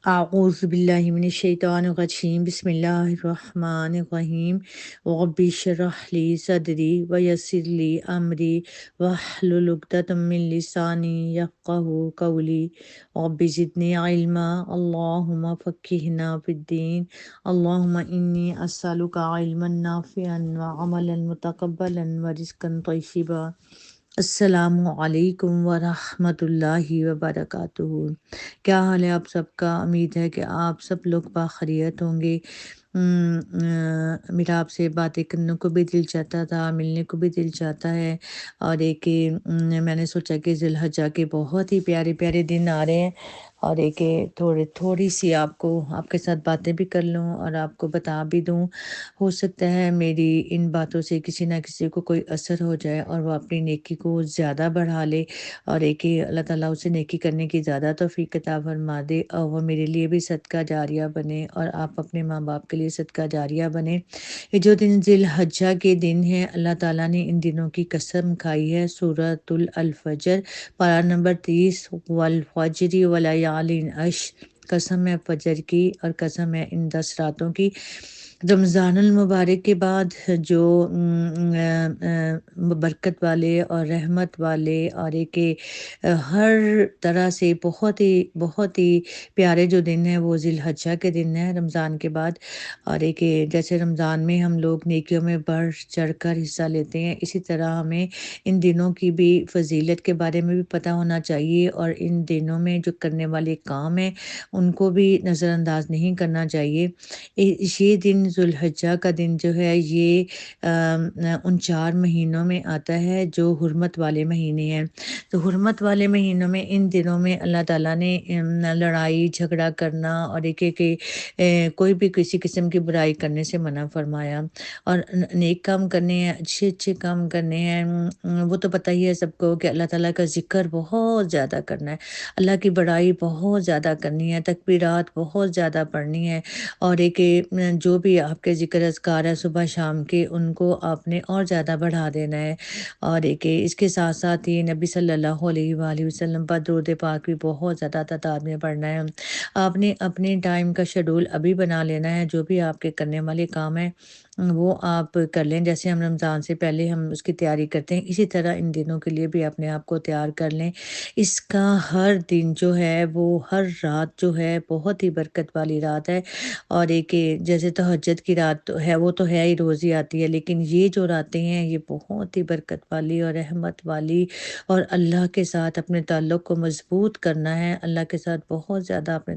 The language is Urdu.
اعوذ باللہ من الشیطان الرجیم بسم اللہ الرحمن الرحیم رب اشرح لی صدری ویسر لی امری واحلل عقدۃ من لسانی یفقہوا قولی رب زدنی علما اللہم فقہنا فی الدین اللہم انی اسألک علما نافعا وعملا متقبلا ورزقا طیبا۔ السلام علیکم ورحمۃ اللہ وبرکاتہ۔ کیا حال ہے آپ سب کا؟ امید ہے کہ آپ سب لوگ باخیریت ہوں گے۔ میرا آپ سے باتیں کرنے کو بھی دل چاہتا تھا، ملنے کو بھی دل چاہتا ہے، اور ایک میں نے سوچا کہ ذی الحجہ کے بہت ہی پیارے پیارے دن آ رہے ہیں، اور ایک تھوڑی سی آپ کے ساتھ باتیں بھی کر لوں اور آپ کو بتا بھی دوں۔ ہو سکتا ہے میری ان باتوں سے کسی نہ کسی کو کوئی اثر ہو جائے اور وہ اپنی نیکی کو زیادہ بڑھا لے، اور ایک اللہ تعالیٰ اسے نیکی کرنے کی زیادہ توفیق عطا فرما دے، اور وہ میرے لیے بھی صدقہ جاریہ بنے اور آپ اپنے ماں باپ کے لیے صدقہ جاریہ بنے۔ یہ جو دن ذی الحجہ کے دن ہے، اللہ تعالیٰ نے ان دنوں کی قسم کھائی ہے۔ سورۃ الفجر پارہ نمبر 30، والفجر ولیال عشر، قسم ہے فجر کی اور قسم ہے ان 10 راتوں کی۔ رمضان المبارک کے بعد جو برکت والے اور رحمت والے اور ایک ہر طرح سے بہت ہی پیارے جو دن ہیں وہ ذی الحجہ کے دن ہیں رمضان کے بعد۔ اور ایک جیسے رمضان میں ہم لوگ نیکیوں میں بڑھ چڑھ کر حصہ لیتے ہیں، اسی طرح ہمیں ان دنوں کی بھی فضیلت کے بارے میں بھی پتہ ہونا چاہیے، اور ان دنوں میں جو کرنے والے کام ہیں ان کو بھی نظر انداز نہیں کرنا چاہیے۔ یہ دن ذی الحجہ کا دن جو ہے یہ ان 4 مہینوں میں آتا ہے جو حرمت والے مہینے ہیں۔ تو حرمت والے مہینوں میں ان دنوں میں اللہ تعالیٰ نے لڑائی جھگڑا کرنا اور کوئی بھی کسی قسم کی برائی کرنے سے منع فرمایا، اور نیک کام کرنے ہیں، اچھے کام کرنے ہیں۔ وہ تو پتہ ہی ہے سب کو کہ اللہ تعالیٰ کا ذکر بہت زیادہ کرنا ہے، اللہ کی بڑائی بہت زیادہ کرنی ہے، تکبیرات بہت زیادہ پڑھنی ہے، اور جو بھی آپ کے ذکر اذکار ہے صبح شام کے ان کو آپ نے اور زیادہ بڑھا دینا ہے۔ اور اس کے ساتھ ساتھ ہی نبی صلی اللہ علیہ وآلہ وسلم پر درود پاک بھی بہت زیادہ تعداد میں پڑھنا ہے۔ آپ نے اپنے ٹائم کا شیڈول ابھی بنا لینا ہے، جو بھی آپ کے کرنے والے کام ہیں وہ آپ کر لیں، جیسے ہم رمضان سے پہلے ہم اس کی تیاری کرتے ہیں اسی طرح ان دنوں کے لیے بھی اپنے آپ کو تیار کر لیں۔ اس کا ہر دن جو ہے وہ ہر رات جو ہے بہت ہی برکت والی رات ہے، اور جیسے تہجد کی رات تو ہے، وہ تو ہے ہی، روز ہی آتی ہے، لیکن یہ جو راتیں ہیں یہ بہت ہی برکت والی اور رحمت والی، اور اللہ کے ساتھ اپنے تعلق کو مضبوط کرنا ہے، اللہ کے ساتھ بہت زیادہ اپنے